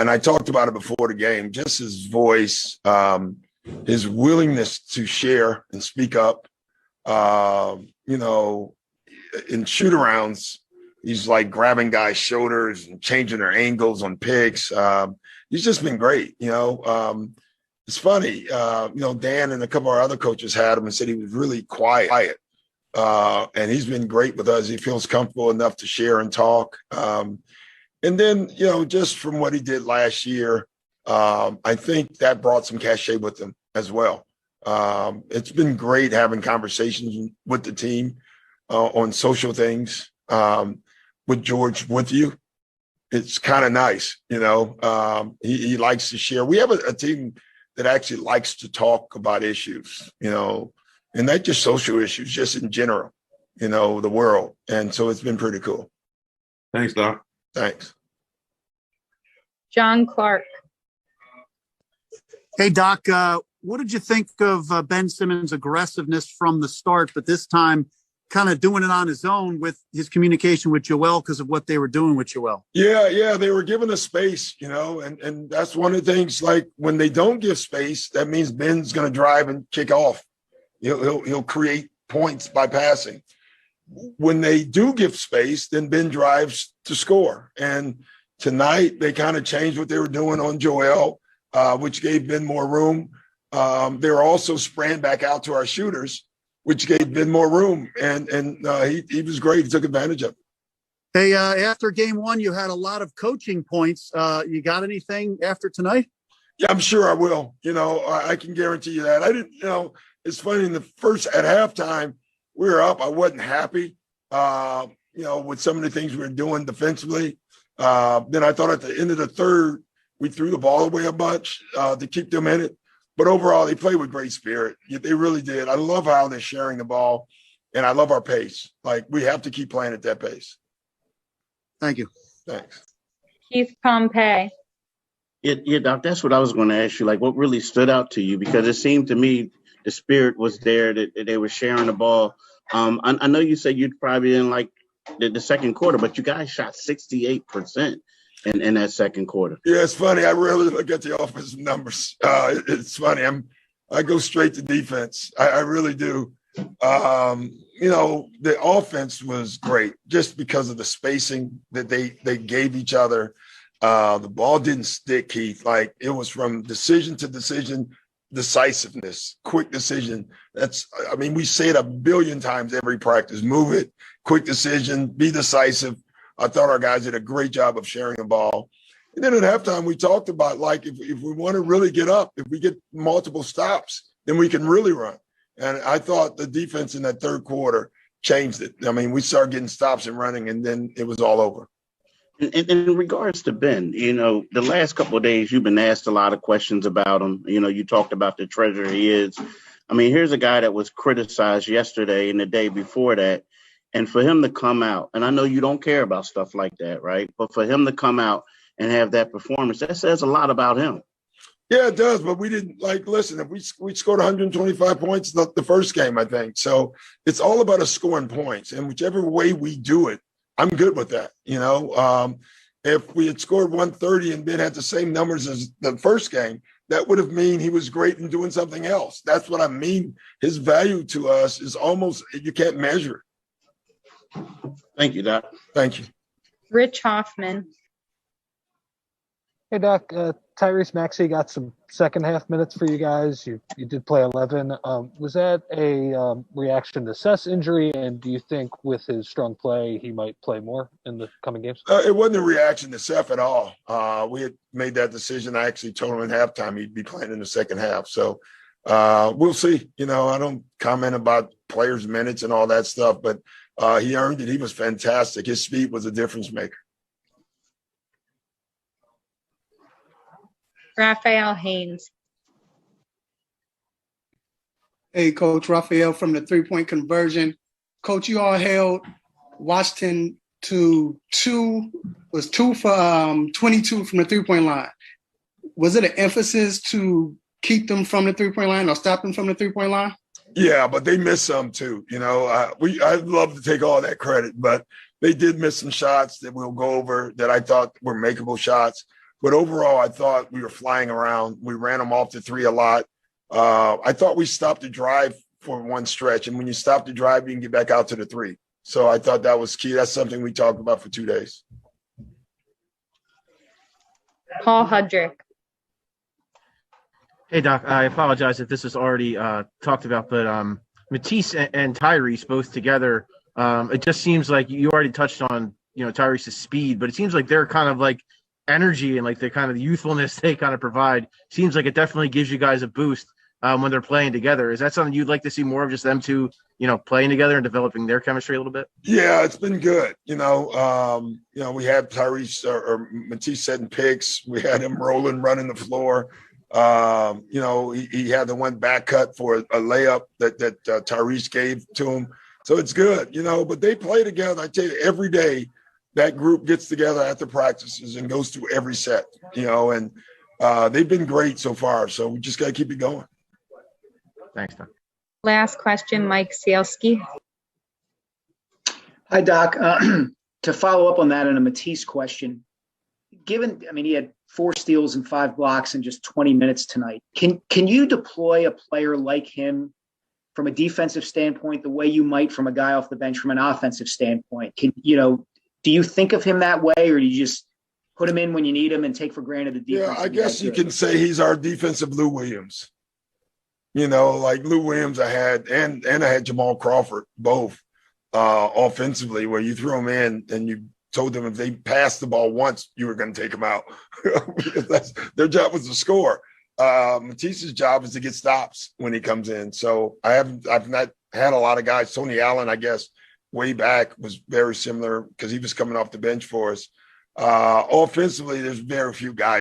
and I talked about it before the game, just his voice, his willingness to share and speak up. You know, in shoot-arounds, he's like grabbing guys' shoulders and changing their angles on picks. He's just been great, you know. It's funny, you know, Dan and a couple of our other coaches had him and said he was really quiet. And he's been great with us. He feels comfortable enough to share and talk. And then, you know, just from what he did last year, I think that brought some cachet with him as well. It's been great having conversations with the team on social things with George, with you. It's kind of nice, you know. He likes to share. We have a team that actually likes to talk about issues, you know, and not just social issues, just in general, you know, the world. And so it's been pretty cool. Thanks, Doc. Thanks. John Clark. Hey, Doc, what did you think of Ben Simmons' aggressiveness from the start, but this time kind of doing it on his own with his communication with Joel because of what they were doing with Joel? Yeah, they were giving us space, you know, and that's one of the things, like when they don't give space, that means Ben's going to drive and kick off. He'll create points by passing. When they do give space, then Ben drives to score. And tonight they kind of changed what they were doing on Joel, which gave Ben more room. They were also spraying back out to our shooters, which gave Ben more room. And he was great. He took advantage of it. Hey, after game one, you had a lot of coaching points. You got anything after tonight? Yeah, I'm sure I will. You know, I can guarantee you that. I didn't, you know, it's funny, at halftime, we were up. I wasn't happy, you know, with some of the things we were doing defensively. Then I thought at the end of the third, we threw the ball away a bunch to keep them in it. But overall, they played with great spirit. They really did. I love how they're sharing the ball, and I love our pace. Like, we have to keep playing at that pace. Thank you. Thanks. Keith Pompey. Yeah, Doc, that's what I was going to ask you. Like, what really stood out to you? Because it seemed to me the spirit was there, that they were sharing the ball. I know you said you probably didn't like the second quarter, but you guys shot 68% in that second quarter. Yeah, it's funny. I really look at the offensive numbers. It's funny. I go straight to defense. I really do. You know, the offense was great just because of the spacing that they gave each other. The ball didn't stick, Keith. Like, it was from decision to decision, decisiveness, quick decision. We say it a billion times every practice. Move it, quick decision, be decisive. I thought our guys did a great job of sharing the ball. And then at halftime, we talked about, like, if we want to really get up, if we get multiple stops, then we can really run. And I thought the defense in that third quarter changed it. I mean, we started getting stops and running, and then it was all over. In regards to Ben, you know, the last couple of days, you've been asked a lot of questions about him. You know, you talked about the treasure he is. I mean, here's a guy that was criticized yesterday and the day before that. And for him to come out, and I know you don't care about stuff like that, right? But for him to come out and have that performance, that says a lot about him. Yeah, it does. But we didn't, like, listen, if we scored 125 points the first game, I think. So it's all about us scoring points. And whichever way we do it, I'm good with that. You know, if we had scored 130 and Ben had the same numbers as the first game, that would have mean he was great in doing something else. That's what I mean. His value to us is almost, you can't measure it. Thank you, Doc. Thank you. Rich Hoffman. Hey, Doc, Tyrese Maxey got some second half minutes for you guys. You did play 11. Was that a reaction to Seth's injury? And do you think with his strong play, he might play more in the coming games? It wasn't a reaction to Seth at all. We had made that decision. I actually told him at halftime he'd be playing in the second half. So we'll see. You know, I don't comment about players' minutes and all that stuff, but he earned it. He was fantastic. His speed was a difference maker. Raphael Haynes. Hey, Coach, Raphael from the three-point conversion. Coach, you all held Washington to two for 22 from the three-point line. Was it an emphasis to keep them from the three-point line or stop them from the three-point line? Yeah, but they missed some too. You know, I'd love to take all that credit, but they did miss some shots that we'll go over that I thought were makeable shots. But overall, I thought we were flying around. We ran them off the three a lot. I thought we stopped the drive for one stretch. And when you stop the drive, you can get back out to the three. So I thought that was key. That's something we talked about for 2 days. Paul Hudrick. Hey, Doc, I apologize if this was already talked about, but Matisse and Tyrese both together, it just seems like you already touched on, Tyrese's speed, but it seems like they're kind of like energy and like the kind of youthfulness they kind of provide. Seems like it definitely gives you guys a boost when they're playing together. Is that something you'd like to see more of, just them two, playing together and developing their chemistry a little bit? Yeah, it's been good. We had Tyrese or Matisse setting picks. We had him running the floor. He had the one back cut for a layup that Tyrese gave to him. So it's good, but they play together. I tell you, every day that group gets together after practices and goes through every set, and they've been great so far. So we just got to keep it going. Thanks, Doc. Last question, Mike Sielski. Hi, Doc. To follow up on that and a Matisse question, he had 4 steals and 5 blocks in just 20 minutes tonight. Can you deploy a player like him from a defensive standpoint the way you might from a guy off the bench from an offensive standpoint? Do you think of him that way, or do you just put him in when you need him and take for granted the defense? Yeah, I guess you can say he's our defensive Lou Williams. Like Lou Williams I had, and I had Jamal Crawford, both offensively, where you threw them in and you told them if they passed the ball once, you were going to take them out. Because their job was to score. Matisse's job is to get stops when he comes in. So I've not had a lot of guys. Tony Allen, I guess, way back was very similar because he was coming off the bench for us. Offensively, there's very few guys